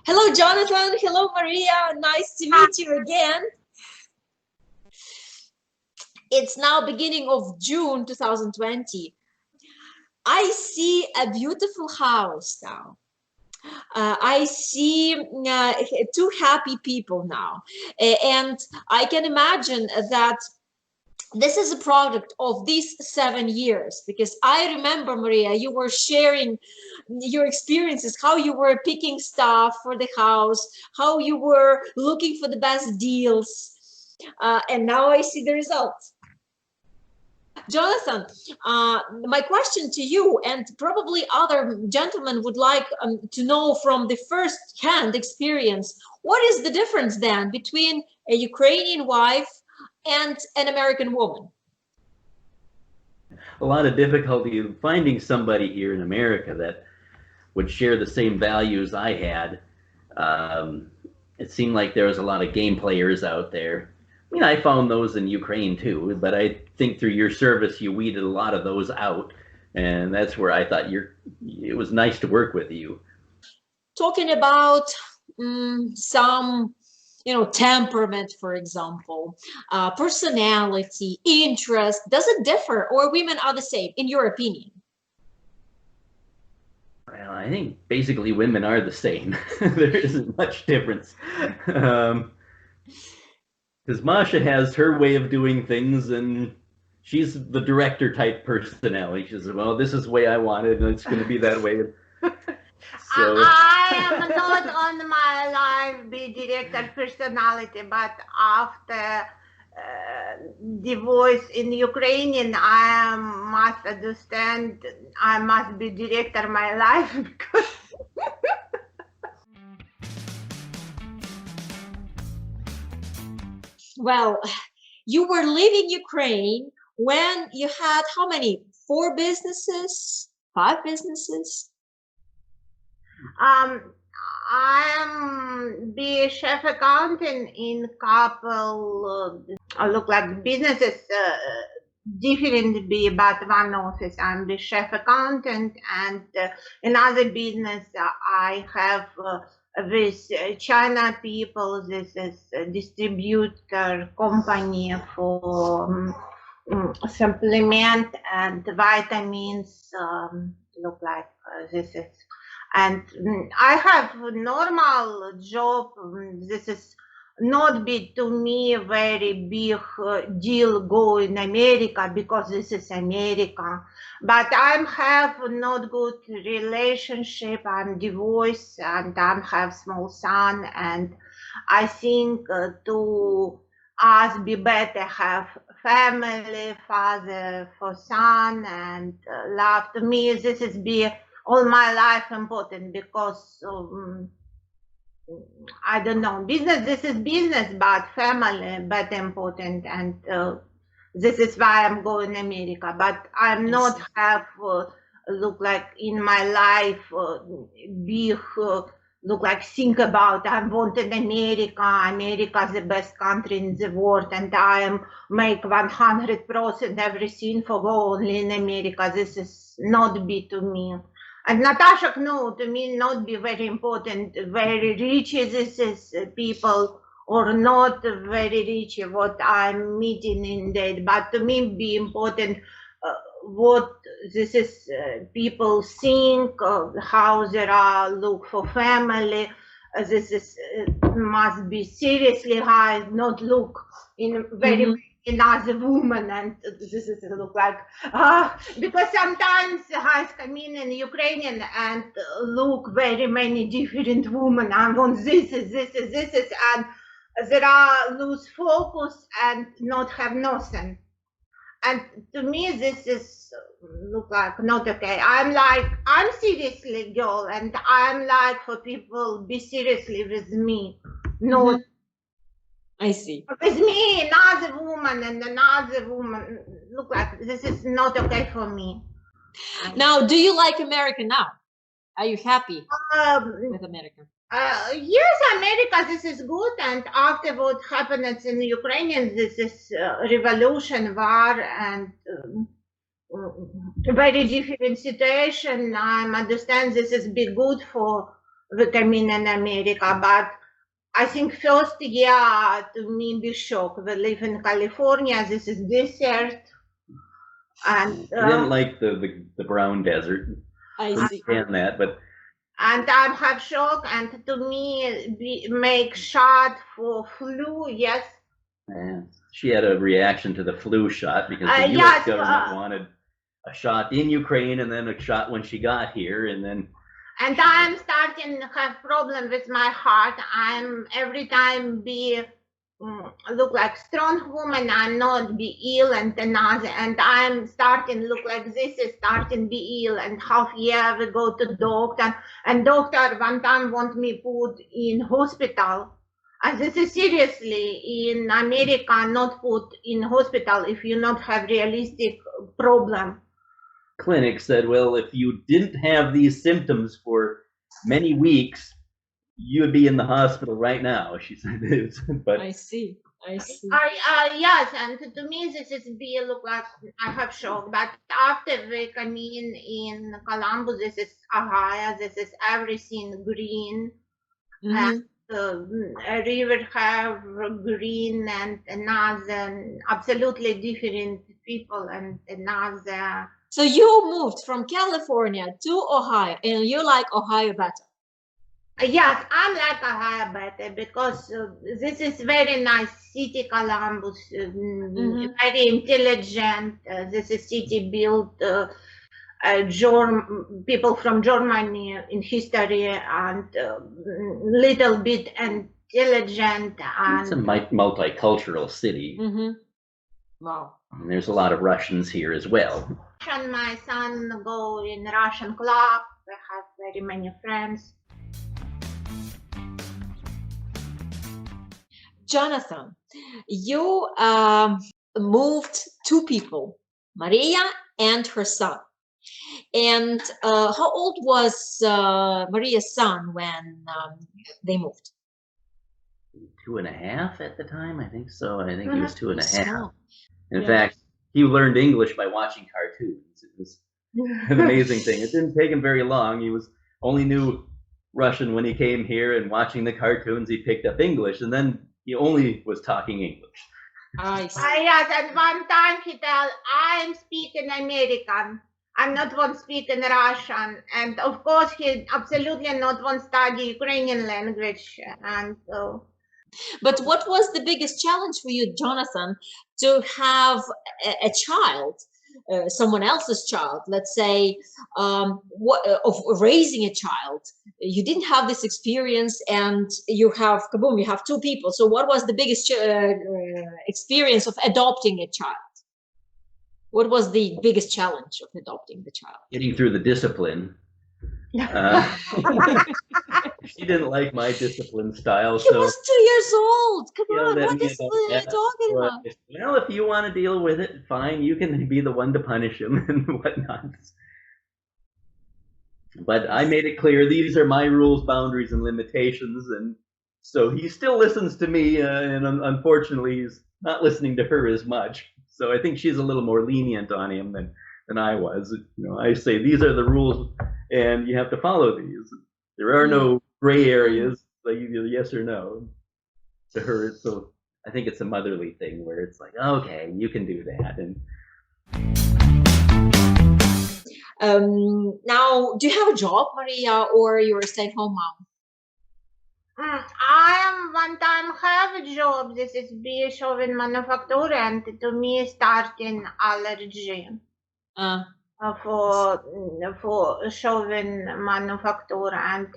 Hello, Jonathan. Hello, Maria. Nice to meet you again. It's now beginning of June 2020. I see a beautiful house now. I see two happy people now. And I can imagine that this is a product of these 7 years, because I remember, Maria, you were sharing your experiences, how you were picking stuff for the house, how you were looking for the best deals, and now I see the results. Jonathan, my question to you, and probably other gentlemen would like to know from the first-hand experience, what is the difference then between a Ukrainian wife and an American woman? A lot of difficulty in finding somebody here in America that would share the same values I had. It seemed like there was a lot of game players out there. I mean, I found those in Ukraine too, but I think through your service, you weeded a lot of those out. And that's where I thought it was nice to work with you. Talking about some, temperament, for example, personality, interest, does it differ, or women are the same, in your opinion? Well, I think basically women are the same. There isn't much difference. Because Masha has her way of doing things, and she's the director type personality. She says, well, this is the way I want it, and it's going to be that way. So I am not on my life be director personality, but after divorce in Ukrainian, I must understand I must be director my life because Well, you were leaving Ukraine when you had how many? 4 businesses? 5 businesses? I'm be chef accountant in couple look like businesses different be about one office. I'm the chef accountant, and another business I have with China people. This is a distributor company for supplement and vitamins. Look like this is. And I have a normal job. This is not be to me very big deal go in America because this is America. But I have not good relationship. I'm divorced and I have small son. And I think to us be better have family, father for son, and love. To me, this is be all my life important because I don't know, business, this is business, but family but important, and this is why I'm going America. But I'm not have look like in my life big look like think about I wanted America. America is the best country in the world, and I am make 100% everything for go only in America. This is not be to me. And Natasha, no, to me not be very important, very rich this is people or not very rich what I'm meeting in that, but to me be important what this is people think, how they are look for family. This is must be seriously high, not look in very another woman, and this is look like because sometimes guys come in Ukrainian and look very many different women. I want this is, and there are lose focus and not have nothing. And to me, this is look like not okay. I'm seriously girl, and I'm like for people be seriously with me, not. I see. With me, another woman and another woman, look like this is not okay for me. Now, do you like America now? Are you happy with America? Yes, America, this is good. And after what happened in Ukraine, this is revolution, war, and very different situation. I understand this is be good for vitamin in America, but I think first year to me be shock. We live in California. This is desert, and I didn't like the brown desert. I see. Understand that, but and I have shock. And to me, make shot for flu. Yes. she had a reaction to the flu shot because the U.S. Yes, government wanted a shot in Ukraine and then a shot when she got here, and then. And I'm starting to have problem with my heart. I'm every time look like strong woman. I'm not be ill and another. And I'm starting look like this is starting be ill. And half year we go to doctor. And doctor one time want me put in hospital. And this is seriously in America not put in hospital if you not have realistic problem. Clinic said, well, if you didn't have these symptoms for many weeks, you would be in the hospital right now, she said. But I see. Yes, and to me this is be look like I have shock. But after we come in Columbus, this is Ohio, this is everything green, and a river have green and another absolutely different people and another. So you moved from California to Ohio, and you like Ohio better? Yes, I like Ohio better because this is very nice city, Columbus, very intelligent. This is city built people from Germany in history and little bit intelligent. And it's a multicultural city. Wow. And there's a lot of Russians here as well. And my son go in Russian club. We have very many friends. Johnathan, you moved two people, Mariya and her son. And how old was Mariya's son when they moved? 2.5 at the time, I think so. I think he was 2.5. In Yeah. fact, he learned English by watching cartoons. It was an amazing thing. It didn't take him very long. He only knew Russian when he came here, and watching the cartoons, he picked up English, and then he only was talking English. I see. Yes, and one time he tell, I'm speaking American. I'm not one speaking Russian. And of course, he absolutely not one study Ukrainian language. And But what was the biggest challenge for you, Johnathan, to have a child, someone else's child, let's say, of raising a child? You didn't have this experience, and you have, kaboom, you have two people. So what was the biggest experience of adopting a child? What was the biggest challenge of adopting the child? Getting through the discipline. She didn't like my discipline style. He was 2 years old. Come on, what then, discipline are you talking about? Well, if you want to deal with it, fine. You can be the one to punish him and whatnot. But I made it clear these are my rules, boundaries, and limitations, and so he still listens to me, and unfortunately, he's not listening to her as much. So I think she's a little more lenient on him than I was. You know, I say these are the rules, and you have to follow these. There are no gray areas, like either yes or no. To her, so I think it's a motherly thing where it's like, okay, you can do that. And now, do you have a job, Mariya, or you're a stay-at-home mom? I am one time have a job. This is be shoving manufacturer, and to me starting allergy for shoving manufacturer. And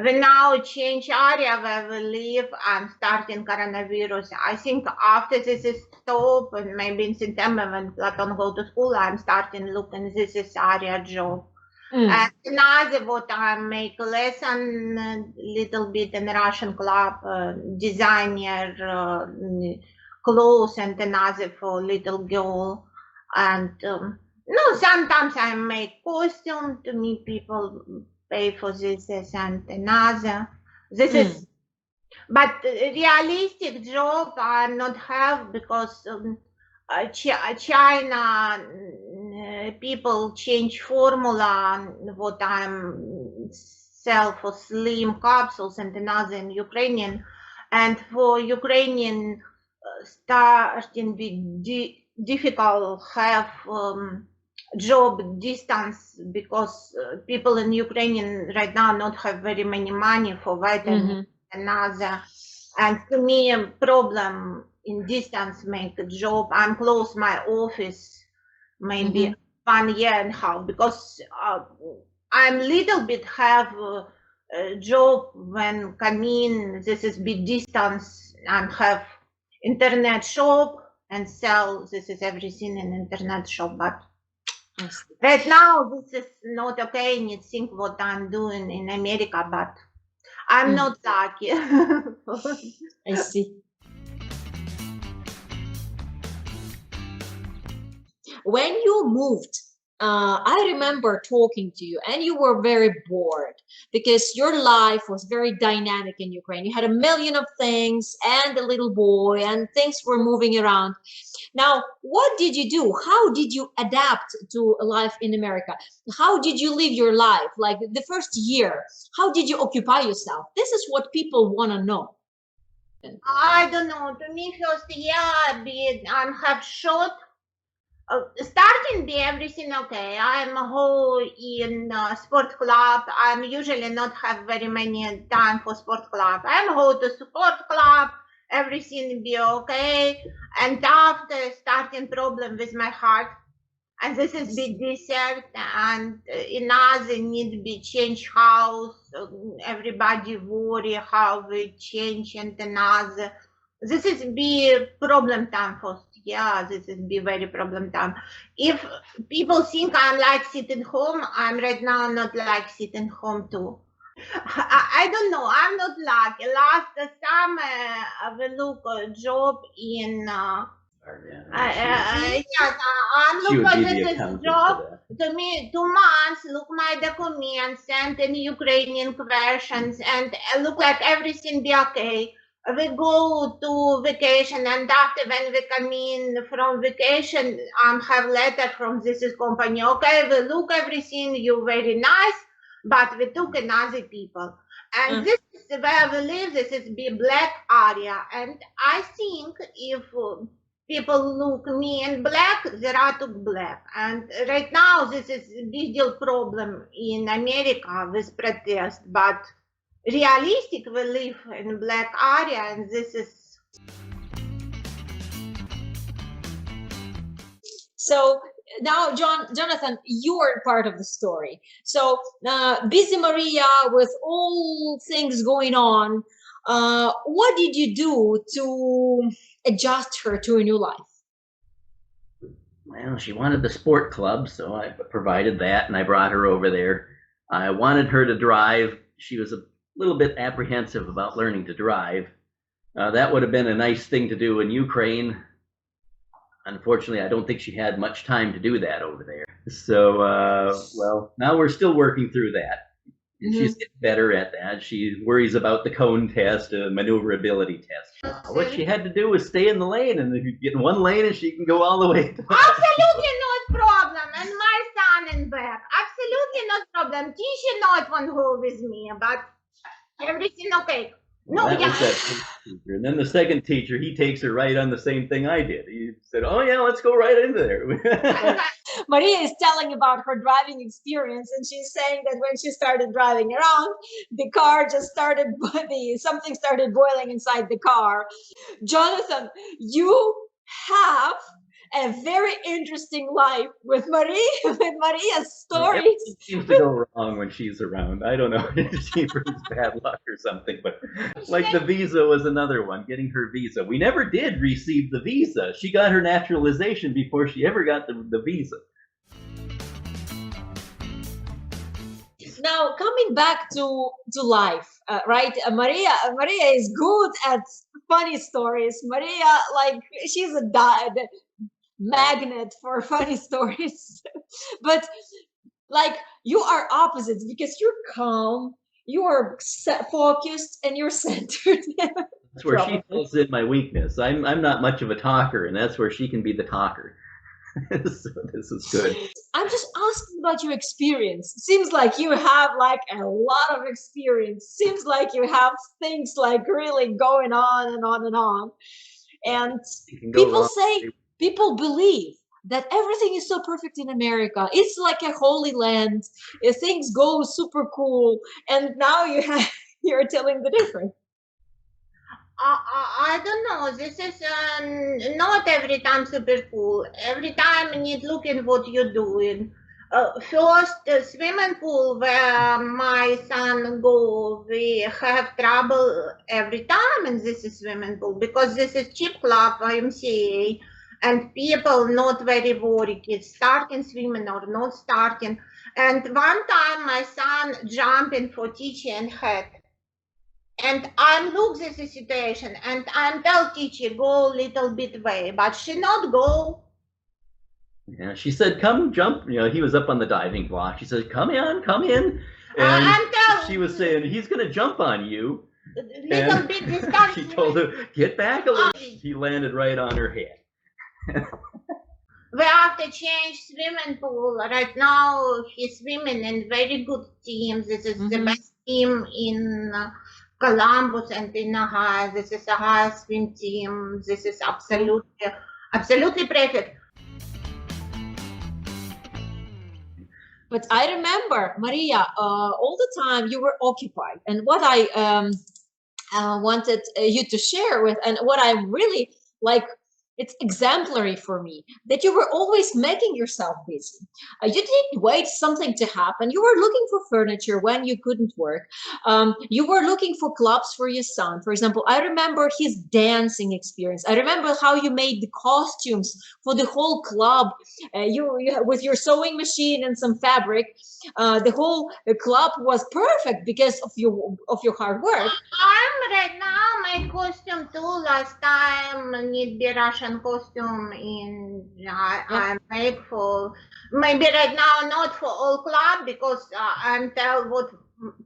we now change area where we live and starting coronavirus. I think after this is stop, and maybe in September when Platon go to school, I'm starting looking this is area job. And another what I make lesson little bit in Russian club, designer clothes, and another for little girl. And sometimes I make costume to me people pay for this and another. This is, but realistic job I not have because China people change formula what I'm sell for slim capsules and another in Ukrainian. And for Ukrainian, starting with difficult have job distance because people in Ukrainian right now not have very many money for vitamin and other. And to me, a problem in distance make a job. I'm close my office maybe 1 year and a half because I'm little bit have a job when come in. This is big distance and have internet shop and sell. This is everything in internet shop, but right now this is not okay. And you think what I'm doing in America, but I'm not lucky. I see. When you moved, I remember talking to you and you were very bored because your life was very dynamic in Ukraine. You had a million of things and a little boy and things were moving around. Now, what did you do? How did you adapt to life in America? How did you live your life? Like the first year, how did you occupy yourself? This is what people want to know. I don't know. To me, first year, I have short. Starting be everything okay. I'm whole in sport club. I'm usually not have very many time for sport club. I'm whole to sport club. Everything be okay. And after starting problem with my heart, and this is big desert, and another need to be change house. Everybody worry how we change and another. This is be problem time first. Yeah, this is be very problem time. If people think I'm like sitting home, I'm right now not like sitting home too. I don't know. I'm not lucky. Last summer, we look a job in. I'm look for this job. To me, 2 months. Look my documents, send in Ukrainian questions, and look like everything be okay. We go to vacation, and after when we come in from vacation, have letter from this company. Okay, we look everything, you very nice, but we took another people. And this is where we live, this is be black area. And I think if people look me in black, they are took black. And right now, this is a big deal problem in America with protest, but realistic, we live in black area, and this is. So now, Johnathan, you are part of the story. So busy Mariya with all things going on. What did you do to adjust her to a new life? Well, she wanted the sport club, so I provided that, and I brought her over there. I wanted her to drive. She was a little bit apprehensive about learning to drive. That would have been a nice thing to do in Ukraine. Unfortunately, I don't think she had much time to do that over there. So, well, now we're still working through that. She's getting better at that. She worries about the cone test, maneuverability test. What she had to do was stay in the lane, and if you get in one lane, and she can go all the way. Absolutely not problem. And my son in back. Absolutely not problem. Tisha not want to go with me, but everything okay. No, that was that first teacher. And then the second teacher, he takes her right on the same thing I did. He said, oh yeah, let's go right into there. Mariya is telling about her driving experience, and she's saying that when she started driving around, the car just started, something started boiling inside the car. Johnathan, you have a very interesting life with Mariya's stories. Everything seems to go wrong when she's around. I don't know. She brings bad luck or something. But like the visa was another one, getting her visa. We never did receive the visa. She got her naturalization before she ever got the visa. Now, coming back to life, right? Mariya is good at funny stories. Mariya, like, she's a magnet for funny stories. But like, you are opposites because you're calm, you are focused, and you're centered. That's where she fills in my weakness. I'm not much of a talker, and that's where she can be the talker. So this is good. I'm just asking about your experience. Seems like you have like a lot of experience. Seems like you have things like really going on and on and on. And people believe that everything is so perfect in America. It's like a holy land. Things go super cool. And now you're telling the difference. I don't know. This is not every time super cool. Every time you need looking what you're doing. First, the swimming pool where my son go, we have trouble every time in this swimming pool because this is cheap club, YMCA, and people not very worried, kids starting swimming or not starting. And one time my son jumping for teacher and head. And I'm look this situation and I'm tell teacher go little bit way, but she not go. Yeah, she said, "Come jump." You know, he was up on the diving block. She said, "Come in, come in." And she was saying, "He's gonna jump on you." Little bit distance. She told him, "Get back a little." He landed right on her head. We have to change swimming pool. Right now he's swimming in very good teams. This is the best team in Columbus and in Ohio. This is a high swim team. This is absolutely perfect. But I remember, Maria, all the time you were occupied. And what I wanted you to share with, and what I really like, it's exemplary for me, that you were always making yourself busy. You didn't wait something to happen. You were looking for furniture when you couldn't work. You were looking for clubs for your son. For example, I remember his dancing experience. I remember how you made the costumes for the whole club. You with your sewing machine and some fabric. The whole club was perfect because of your hard work. I'm right now my costume too. Last time need be Russian costume in I make for maybe right now not for all club because I'm tell what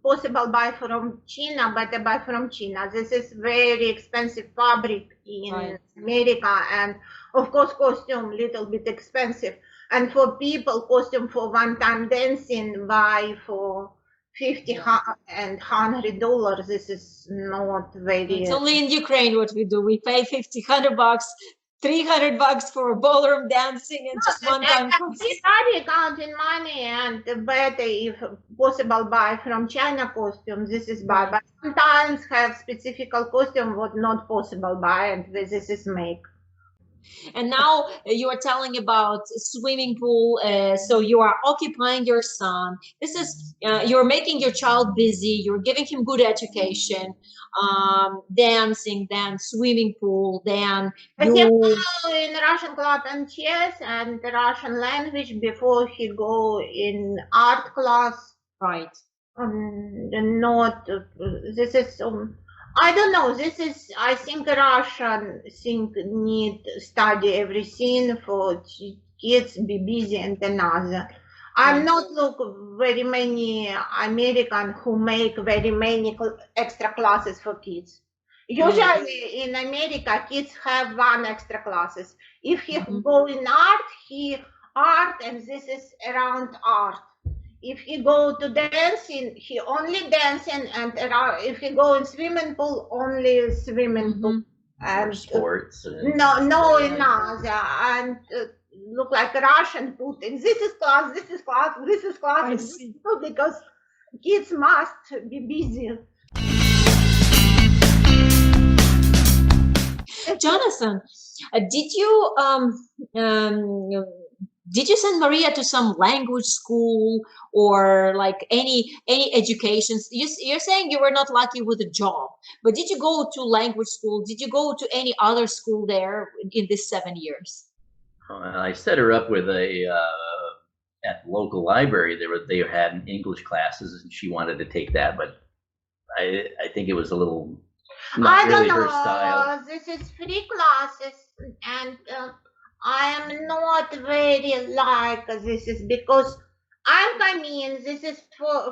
possible buy from China, but I buy from China. This is very expensive fabric in America, and of course costume little bit expensive. And for people, costume for one-time dancing buy for $50 and $100. This is not very. It's only in Ukraine what we do. We pay $50, $100, $300 for ballroom dancing and just one time. Everybody counting money and better if possible buy from China costume. This is bad, but sometimes have specific costume what not possible buy, and this is make. And now you are telling about swimming pool. So you are occupying your son. This is you're making your child busy. You're giving him good education, dancing, then swimming pool, then you in Russian club and chess and the Russian language before he go in art class. Right. Not this is. I don't know. This is, I think, Russian need study everything for kids be busy and another. I'm not look very many American who make very many extra classes for kids. Usually in America, kids have one extra classes. If he go in art, and this is around art. If he go to dancing, he only dancing, and if he go in swimming pool, only swimming pool. And sports. No, another. And look like Russian Putin. This is class, this is class, this is class. Because kids must be busy. Jonathan, did you send Maria to some language school or like any education? You're saying you were not lucky with a job, but did you go to language school? Did you go to any other school there in this 7 years? I set her up with at the local library. They had English classes, and she wanted to take that, but I think it was a little not really her style. This is free classes, and I am not very like this is because I'm coming. This is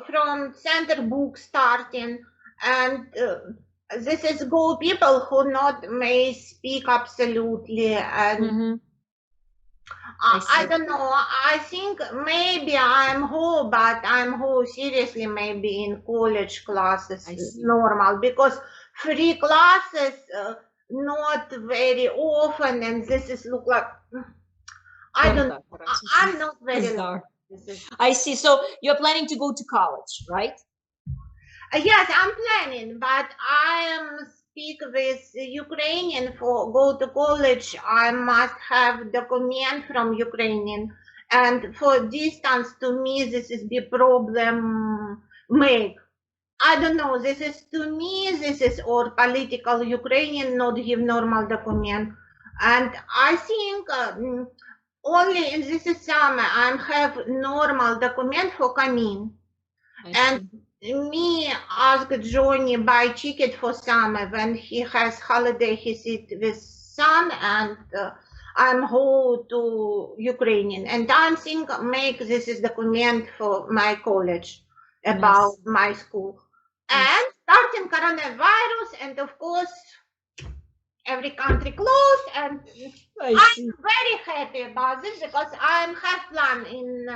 from center book starting, and this is go people who not may speak absolutely, and I don't know. I think maybe I'm whole, but I'm whole seriously maybe in college classes normal, because free classes not very often, and this is look like I don't. I'm not very. I see. So you're planning to go to college, right? Yes, I'm planning, but I am speak with Ukrainian for go to college. I must have document from Ukrainian, and for distance to me this is the problem make. I don't know. This is to me. This is or political Ukrainian not give normal document, and I think only in this summer I have normal document for coming, and me ask Johnny buy ticket for summer when he has holiday. He sit with son, and I'm go to Ukrainian, and I'm think make this is document for my college about my school. And starting coronavirus, and of course every country closed, and I'm very happy about this because I'm have plan in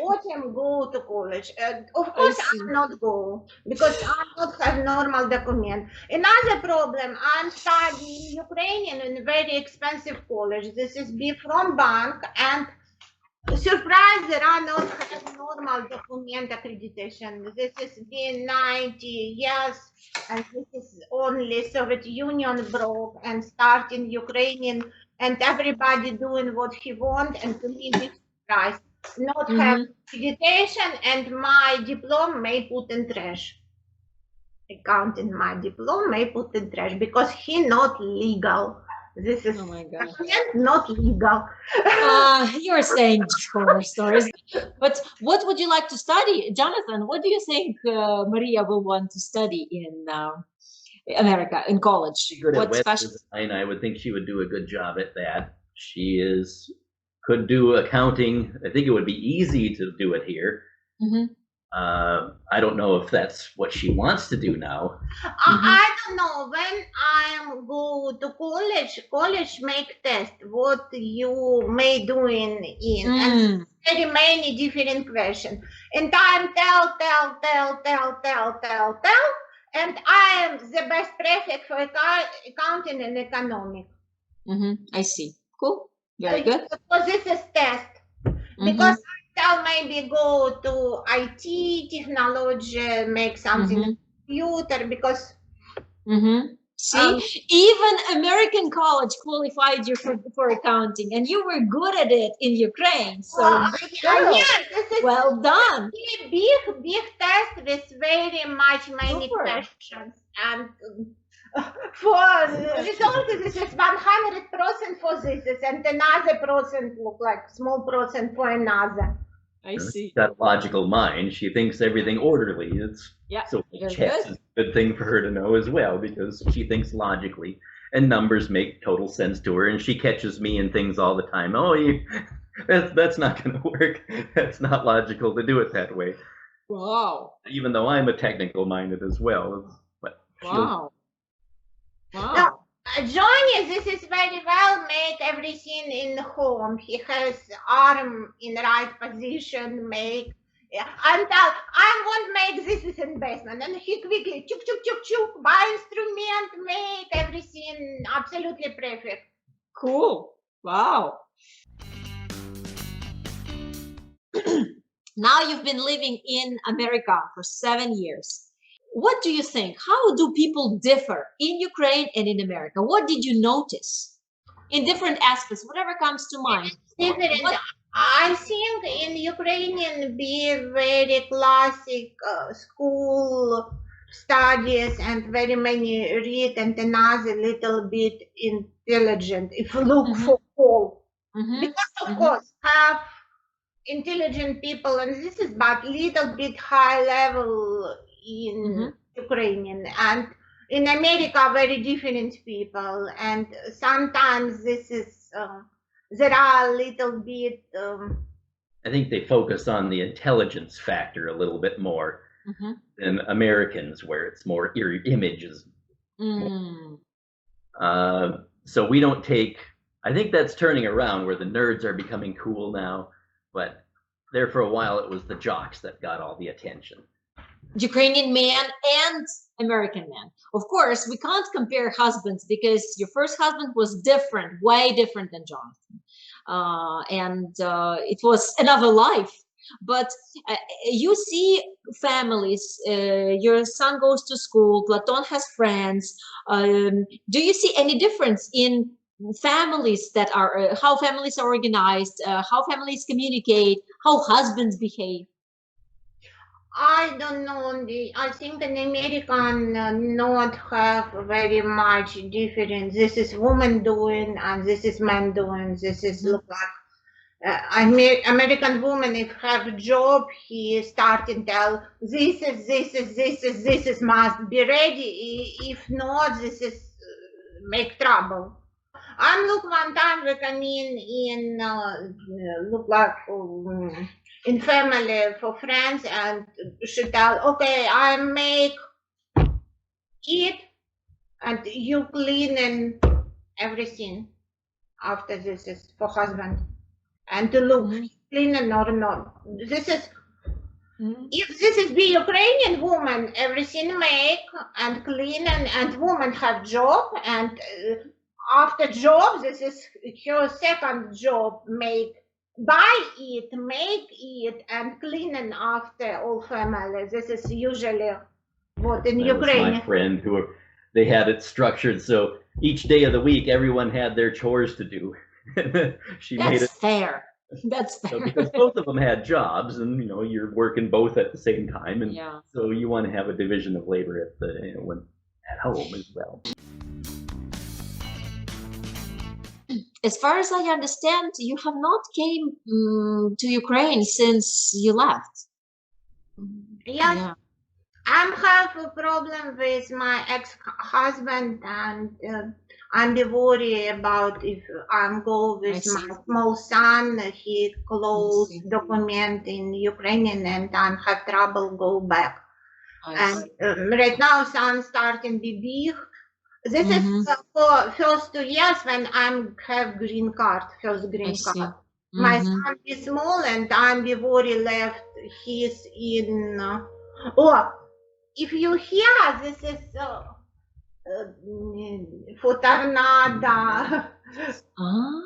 autumn go to college. Of course I'm not go because I not have normal document. Another problem, I'm studying Ukrainian in very expensive college. This is be from bank, and surprise, there are not have normal document accreditation. This is been 90 years, and this is only Soviet Union broke and starting Ukrainian, and everybody doing what he want, and to me this surprise. Not have accreditation, and my diploma may put in trash. Accounting my diploma may put in trash because he not legal. This is not legal. You're saying horror stories. But what would you like to study, Johnathan? What do you think Mariya will want to study in America in college? What special? I would think she would do a good job at that. She could do accounting. I think it would be easy to do it here. I don't know if that's what she wants to do now. I don't know. When I go to college make test what you may doing in, and very many different questions. And I'm tell, and I am the best prefect for accounting and economic. I see. Cool. Very good. So this is test. Because I'll maybe go to IT, technology, make something computer, because see, even American college qualified you for accounting, and you were good at it in Ukraine. So this is well done. Big test with very much many questions, and for result this is 100% for this, and another percent look like small percent for another. I see. She's got a logical mind. She thinks everything orderly. So chess is a good thing for her to know as well, because she thinks logically, and numbers make total sense to her, and she catches me in things all the time. Oh, that's not going to work. That's not logical to do it that way. Wow. Even though I'm a technical minded as well. But wow. Now, Johnny, this is very well made everything in home. He has arm in right position, make. And I won't make this is investment. And he quickly, chuk, buy instrument, make everything absolutely perfect. Cool. Wow. Now you've been living in America for 7 years. What do you think? How do people differ in Ukraine and in America? What did you notice in different aspects, whatever comes to mind? I think in Ukrainian be very classic school studies and very many read, and another little bit intelligent if you look for all. Because of course have intelligent people, and this is but little bit high level in Ukrainian, and in America very different people, and sometimes this is there are a little bit I think they focus on the intelligence factor a little bit more than Americans, where it's more images. So we don't take, I think that's turning around where the nerds are becoming cool now, but there for a while it was the jocks that got all the attention. Ukrainian man and American man. Of course, we can't compare husbands because your first husband was different, way different than Jonathan. It was another life. But you see families, your son goes to school, Platon has friends. Do you see any difference in families that are, how families are organized, how families communicate, how husbands behave? I don't know. I think in American not have very much difference. This is woman doing and this is man doing. This is look like American woman if have a job, he start and tell this is must be ready. If not, this is make trouble. I'm look one time we come in look like in family for friends and she tell, okay, I make it and you clean and everything. After this is for husband and to look clean or not. This is if this is be Ukrainian woman, everything make and clean and woman have job and after job, this is her second job, buy it, make it, and cleaning after all family. This is usually what in Ukraine. My friend who they had it structured so each day of the week everyone had their chores to do. She That's made it fair. That's fair. so because both of them had jobs, and you're working both at the same time, and so you want to have a division of labor at the when at home as well. As far as I understand, you have not came to Ukraine since you left. Yes, yeah. I have a problem with my ex-husband, and I'm worried about if I'm go with my small son. He closed document in Ukrainian, and I have trouble go back. And right now, son starting be big. This is for first 2 years when I'm have green card, first green card. My son is small and I'm worried left. He's in. If you hear, this is for tornado.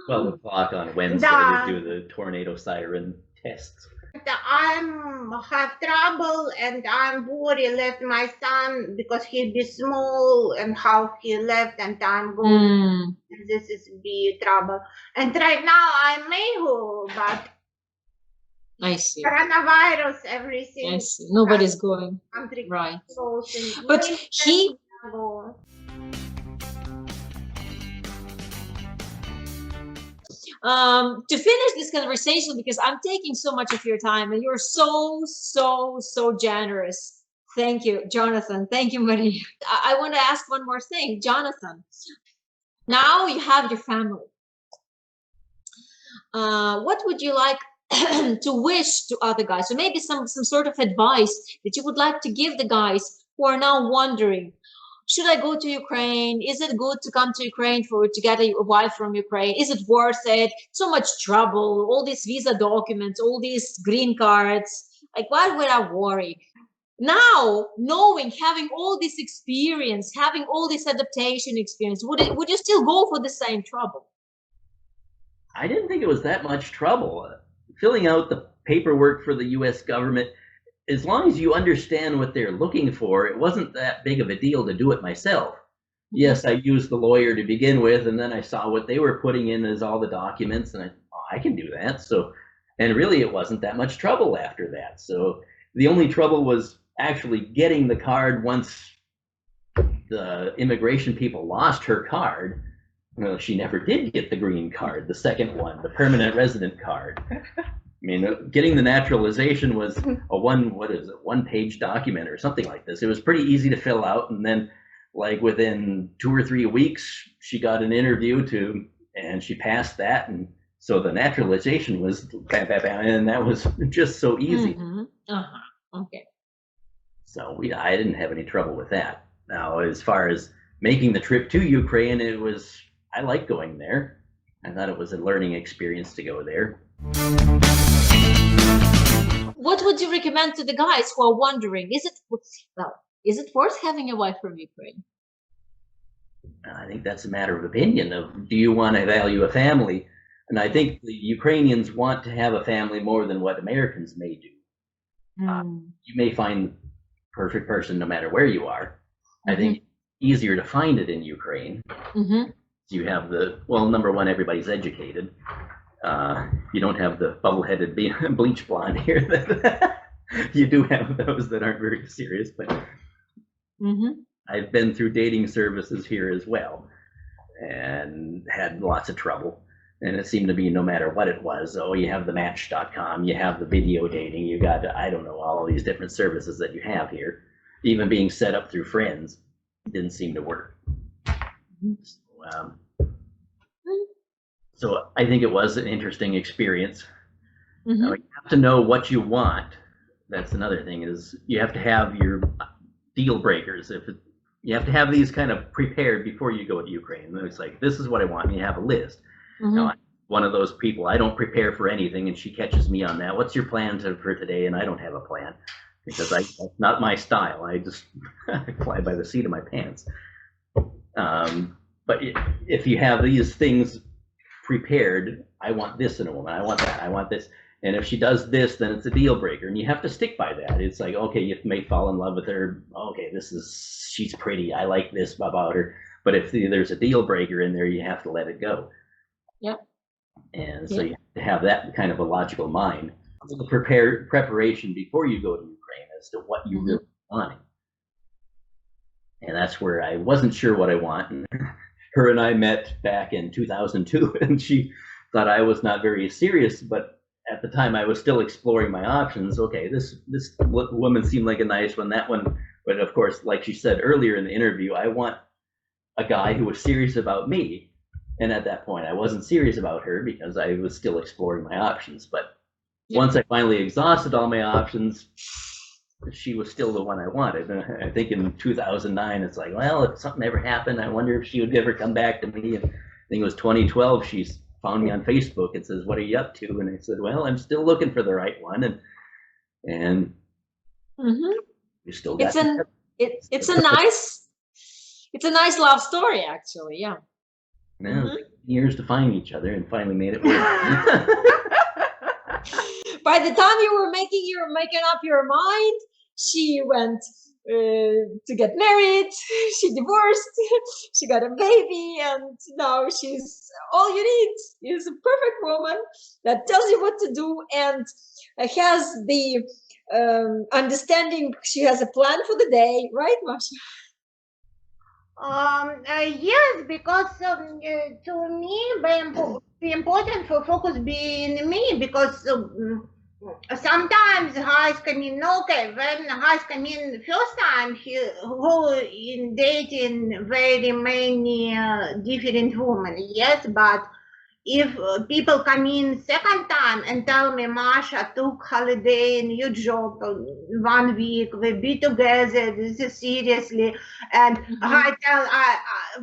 12 o'clock on Wednesday, we do the tornado siren tests. I'm have trouble and I'm worried left my son because he be small and how he left and I'm going. This is be trouble. And right now I may go, but I see. Coronavirus, everything. I see. Nobody's going. Right. But he. To finish this conversation, because I'm taking so much of your time and you're so generous. Thank you, Jonathan. Thank you, Mariya. I want to ask one more thing. Jonathan, now you have your family. What would you like to wish to other guys? So maybe some sort of advice that you would like to give the guys who are now wondering, should I go to Ukraine? Is it good to come to Ukraine to get a wife from Ukraine? Is it worth it? So much trouble, all these visa documents, all these green cards. Like, why would I worry? Now, knowing, having all this experience, having all this adaptation experience, would you still go for the same trouble? I didn't think it was that much trouble. Filling out the paperwork for the U.S. government, as long as you understand what they're looking for, it wasn't that big of a deal to do it myself. Yes, I used the lawyer to begin with, and then I saw what they were putting in as all the documents, and I can do that. So, and really it wasn't that much trouble after that. So the only trouble was actually getting the card once the immigration people lost her card. Well, she never did get the green card, the second one, the permanent resident card. I mean, getting the naturalization was a one-page document or something like this. It was pretty easy to fill out, and then like within 2 or 3 weeks, she got an interview and she passed that, and so the naturalization was bam, bam, bam, and that was just so easy. Okay. So I didn't have any trouble with that. Now, as far as making the trip to Ukraine, I like going there. I thought it was a learning experience to go there. What would you recommend to the guys who are wondering, is it worth having a wife from Ukraine? I think that's a matter of opinion of, do you want to value a family? And I think the Ukrainians want to have a family more than what Americans may do. You may find perfect person no matter where you are. I think it's easier to find it in Ukraine. You have number one, everybody's educated. You don't have the bubble-headed bleach blonde here. You do have those that aren't very serious, but I've been through dating services here as well and had lots of trouble. And it seemed to be no matter what it was. Oh, you have the Match.com, you have the video dating, you got, I don't know, all these different services that you have here. Even being set up through friends didn't seem to work. So I think it was an interesting experience. Now, you have to know what you want. That's another thing, is you have to have your deal breakers. You have to have these kind of prepared before you go to Ukraine. It's like, this is what I want, and you have a list. Now, I'm one of those people, I don't prepare for anything, and she catches me on that. What's your plan for today? And I don't have a plan, because that's not my style. I just fly by the seat of my pants. But if you have these things prepared, I want this in a woman, I want that, I want this. And if she does this, then it's a deal breaker, and you have to stick by that. It's like, okay, you may fall in love with her. Okay, she's pretty, I like this about her. But if there's a deal breaker in there, you have to let it go. Yep. And so you have to have that kind of a logical mind. The preparation before you go to Ukraine as to what you really want. And that's where I wasn't sure what I want. And her and I met back in 2002, and she thought I was not very serious, but at the time I was still exploring my options. Okay, this woman seemed like a nice one, that one. But of course, like she said earlier in the interview, I want a guy who was serious about me. And at that point, I wasn't serious about her because I was still exploring my options. But once I finally exhausted all my options, she was still the one I wanted. And I think in 2009, it's like, well, if something ever happened, I wonder if she would ever come back to me. And I think it was 2012, she found me on Facebook and says, what are you up to? And I said, well, I'm still looking for the right one. And we still got it's a nice love story, actually. Yeah. It was like years to find each other, and finally made it work. By the time you were making up your mind, she went to get married, she divorced, she got a baby, and now all you need is a perfect woman that tells you what to do and has the understanding. She has a plan for the day, right, Masha? Yes, because to me, very important for focus being me, because sometimes guys come in, okay, when guys come in first time, who in dating very many different women, yes, but if people come in second time and tell me, Masha took holiday in your job 1 week, we be together, this is seriously, and I tell,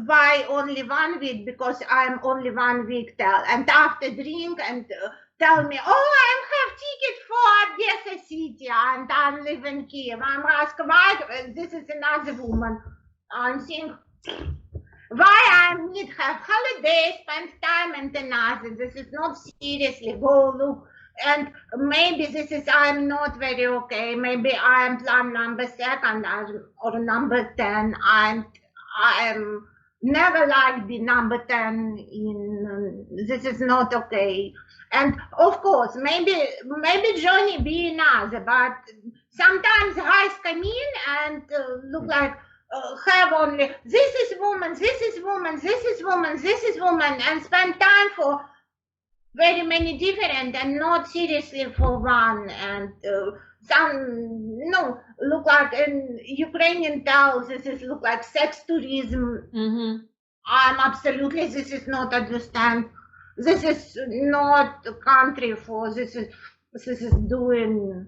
why only 1 week, because I'm only 1 week tell, and after drink and tell me, oh, I have ticket for Odessa city, and I live in Kiev. I'm asking, why this is another woman? I'm saying, why I need have holiday, spend time and another. This is not seriously go look. And maybe this is, I'm not very okay. Maybe I am plan number 2 or number 10. I am never like the number 10 in, this is not okay. And of course, maybe Johnny be another, but sometimes guys come in and look like, have only this is woman, this is woman, this is woman, this is woman, and spend time for very many different and not seriously for one. And some look like in Ukrainian towns, this is look like sex tourism. I'm absolutely, this is not understand. This is not a country for this is doing.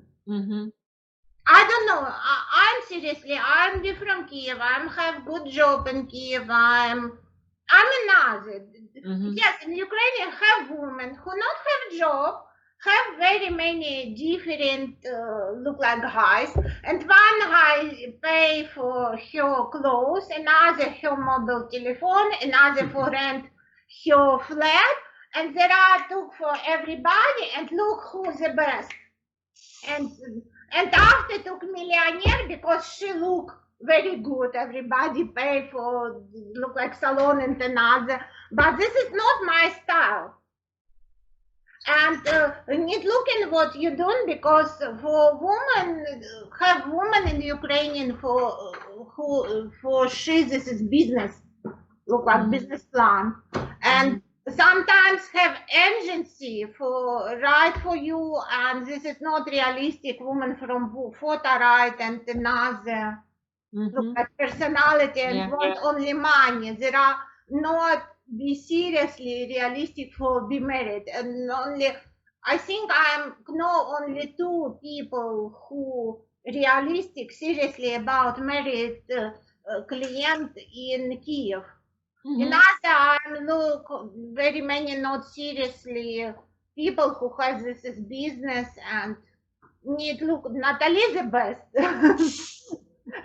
I don't know. I'm seriously, I'm from Kiev. I have good job in Kiev. I'm another. Mhm. Yes, in Ukraine have women who not have job, have very many different look like guys, and one guy pay for her clothes, another her mobile telephone, another for rent her flat, and there are two for everybody, and look who's the best. And after took millionaire because she look very good. Everybody pay for look like salon and another, but this is not my style. And need looking what you doing, because for women have women in Ukrainian for who for she this is business, look like Mhm. business plan, and sometimes have agency for right for you, and this is not realistic. Woman from photo right and another look Mhm. at personality and Yeah. want only money. There are not be seriously realistic for be married, and only I think I know only two people who realistic seriously about married client in Kiev. In Mhm. other, I'm look very many not seriously people who has this is business and need look Natalie the best.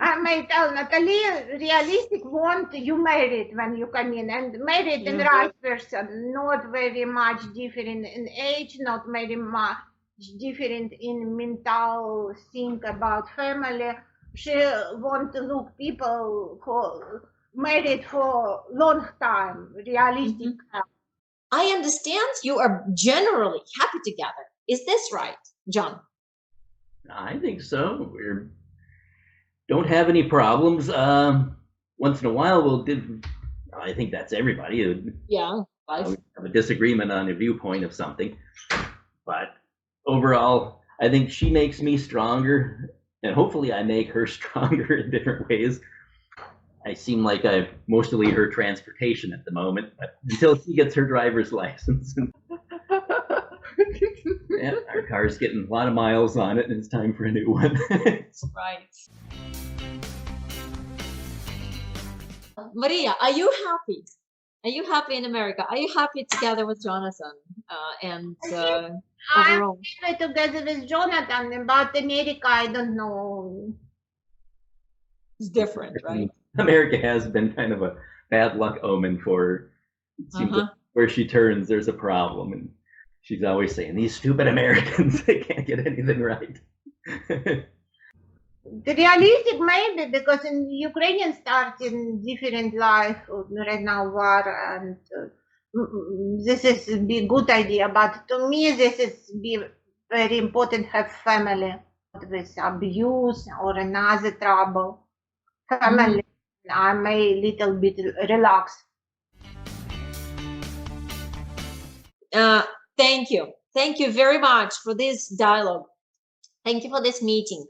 I may tell Natalie, realistic want you married when you come in, and married and Yeah. right person, not very much different in age, not very much different in mental think about family. She want to look people for married for long time, realistic. Mhm. I understand you are generally happy together. Is this right, John? I think so. We don't have any problems. Once in a while, I think that's everybody. Yeah. Life. We have a disagreement on a viewpoint of something, but overall, I think she makes me stronger, and hopefully, I make her stronger in different ways. I seem like I'm mostly her transportation at the moment, but until she gets her driver's license, yeah, our car's getting a lot of miles on it, and it's time for a new one. Right. Maria, are you happy? Are you happy in America? Are you happy together with Johnathan? And I'm overall, together with Johnathan, about America, I don't know. it's different, right? America has been kind of a bad luck omen for her. It seems like where she turns, there's a problem, and she's always saying, "These stupid Americans, they can't get anything right." The realistic maybe, because in Ukrainian starting different life right now war, and this is be good idea, but to me this is be very important have family with abuse or another trouble. Family, I may little bit relax. Thank you. Thank you very much for this dialogue. Thank you for this meeting.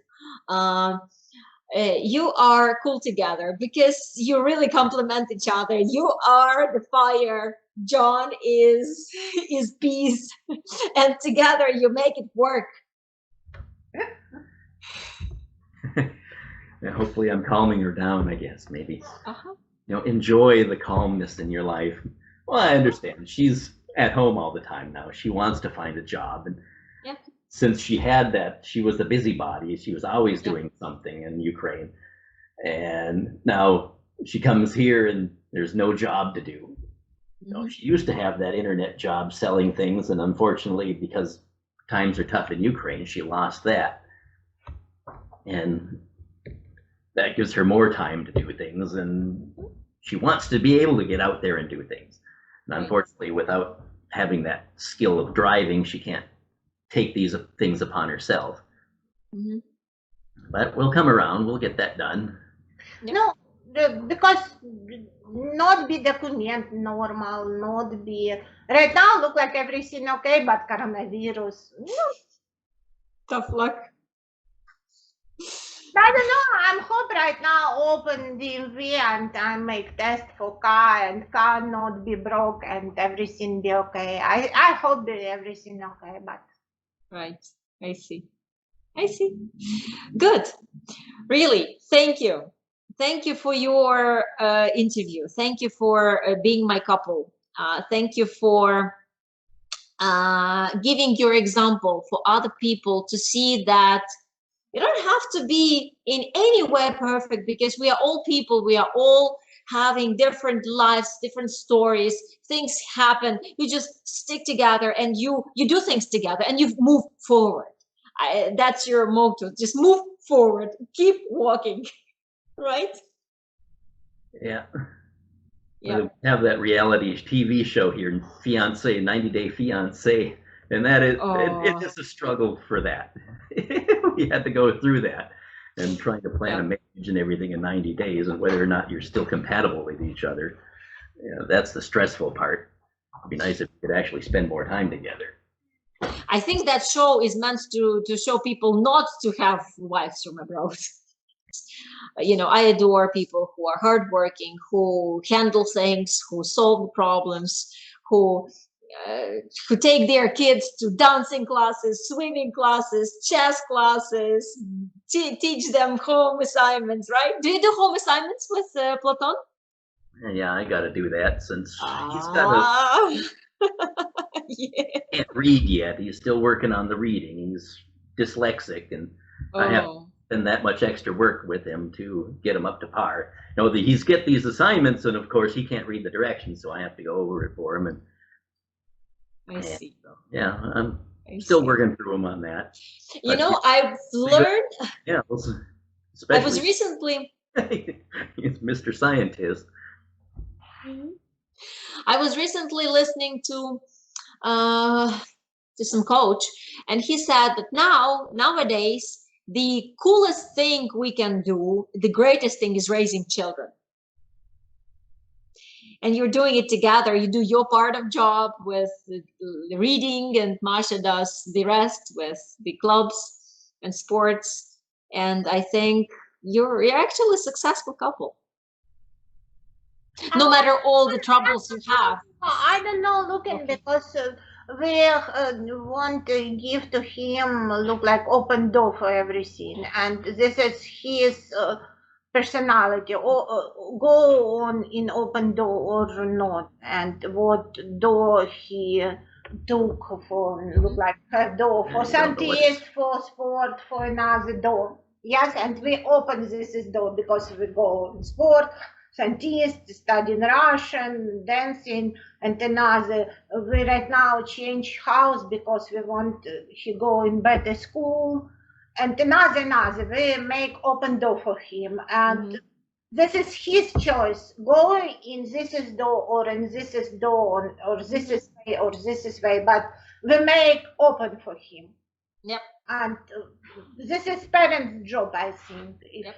You are cool together because you really complement each other. You are the fire. John is peace, and together you make it work. Hopefully, I'm calming her down. I guess maybe Uh-huh. enjoy the calmness in your life. Well, I understand. She's at home all the time now. She wants to find a job, and Yeah. since she had that, she was the busybody. She was always doing something in Ukraine, and now she comes here and there's no job to do. She used to have that internet job selling things, and unfortunately, because times are tough in Ukraine, she lost that, and that gives her more time to do things, and she wants to be able to get out there and do things. And unfortunately, without having that skill of driving, she can't take these things upon herself. But we'll come around. We'll get that done. No, because not be document normal, not be right now look like everything okay, but coronavirus. No. Tough luck. I don't know. I'm hope right now open DMV and I make test for car and car not be broke and everything be okay. I hope be everything okay, but right. I see. Good. Really, thank you. Thank you for your interview. Thank you for being my couple. Thank you for giving your example for other people to see that you don't have to be in any way perfect, because we are all people. We are all having different lives, different stories. Things happen. You just stick together and you do things together and you move forward. That's your motto. Just move forward. Keep walking. Right? Yeah. Yeah. We have that reality TV show here, Fiance, 90 Day Fiance, and that is it's just a struggle for that. We had to go through that and trying to plan a marriage and everything in 90 days, and whether or not you're still compatible with each other. You know, that's the stressful part. It'd be nice if we could actually spend more time together. I think that show is meant to show people not to have wives from abroad. You know, I adore people who are hardworking, who handle things, who solve problems, who take their kids to dancing classes, swimming classes, chess classes, teach them home assignments, right? Do you do home assignments with Platon? Yeah, I got to do that since he's can't read yet. He's still working on the reading. He's dyslexic, and I have to spend that much extra work with him to get him up to par. You know, he's get these assignments, and of course he can't read the directions, so I have to go over it for him. And I see. So, yeah, I'm still working through him on that. You know, I've learned. Yeah, I was recently. He's Mr. Scientist. I was recently listening to some coach, and he said that nowadays the coolest thing we can do, the greatest thing, is raising children. And you're doing it together. You do your part of job with the reading, and Masha does the rest with the clubs and sports. And I think you're actually a successful couple. No matter all the troubles you have. I don't know, looking, because we want to give to him look like open door for everything, and this is his personality, or go on in open door or not, and what door he took for look like her door for scientist, for sport, for another door. Yes, and we open this door because we go in sport, scientists, studying Russian, dancing, and another. We right now change house because we want he go in better school, and another. We make open door for him, and this is his choice. Go in this is door, or in this is door, or this is way, or this is way. But we make open for him. Yep. And this is parents' job, I think. If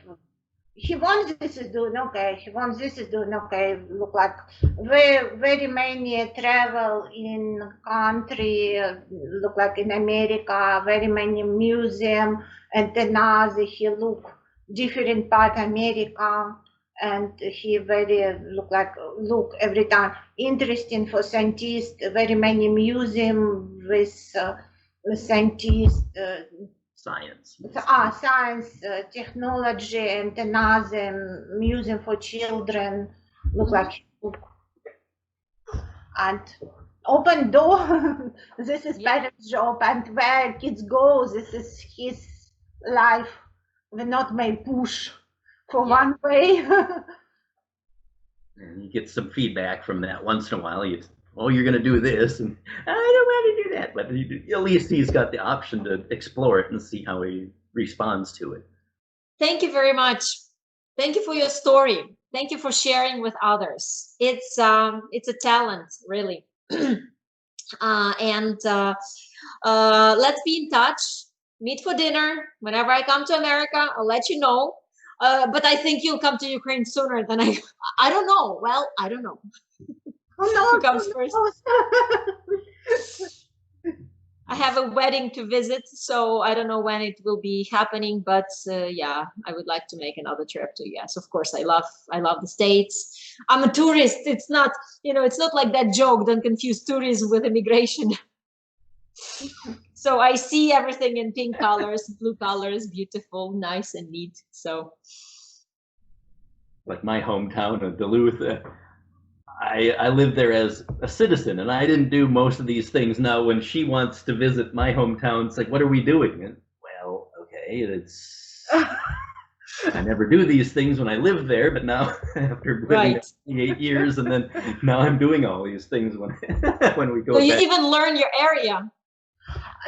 he wants this is doing okay, he wants this is doing okay. Look like very many travel in country, look like in America, very many museum, and then he look different part America, and he very look every time interesting for scientists, very many museum with scientists, science, technology, and another museum for children. Look like and open door. This is parents' job, and where kids go, this is his life. We not may push for one way. And you get some feedback from that once in a while. You're going to do this, and I don't want to do that. But at least he's got the option to explore it and see how he responds to it. Thank you very much. Thank you for your story. Thank you for sharing with others. It's a talent, really. And let's be in touch. Meet for dinner. Whenever I come to America, I'll let you know. But I think you'll come to Ukraine sooner than I don't know. Well, I don't know. Who comes first? I have a wedding to visit, so I don't know when it will be happening, but yeah, I would like to make another trip to. Yes, of course, I love the States. I'm a tourist. It's not, it's not like that joke, don't confuse tourism with immigration. So I see everything in pink colors, blue colors, beautiful, nice and neat. So like my hometown of Duluth, I live there as a citizen, and I didn't do most of these things. Now, when she wants to visit my hometown, it's like, what are we doing? And, well, okay, it's I never do these things when I live there, but now after living Right. there 8 years, and then now I'm doing all these things when when we go So you back. even learn your area.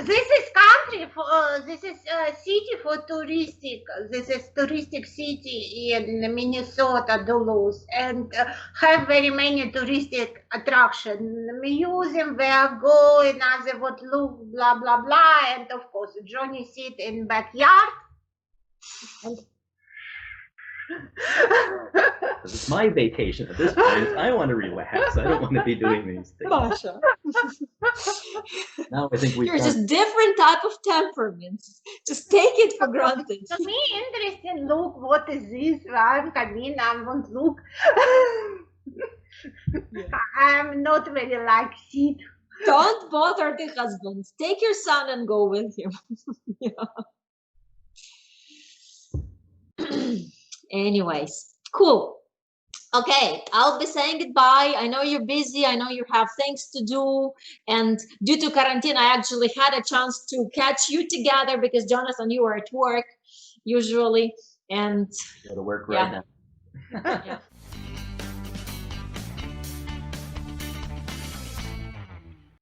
This is country for this is city for touristic. This is touristic city in Minnesota, Duluth, and have very many touristic attraction. Museum where go and other would look blah blah blah, and of course Johnny sit in backyard. It's my vacation at this point. I want to relax. I don't want to be doing these things. Masha. Now I think You're just different type of temperaments. Just take it for granted. To me, interesting. Look, what is this? I'm Kamina. I won't look. I'm not very like sit. Don't bother the husband. Take your son and go with him. Anyways, cool. Okay, I'll be saying goodbye. I know you're busy. I know you have things to do. And due to quarantine, I actually had a chance to catch you together because Johnathan, you were at work usually. And go to work right now. yeah.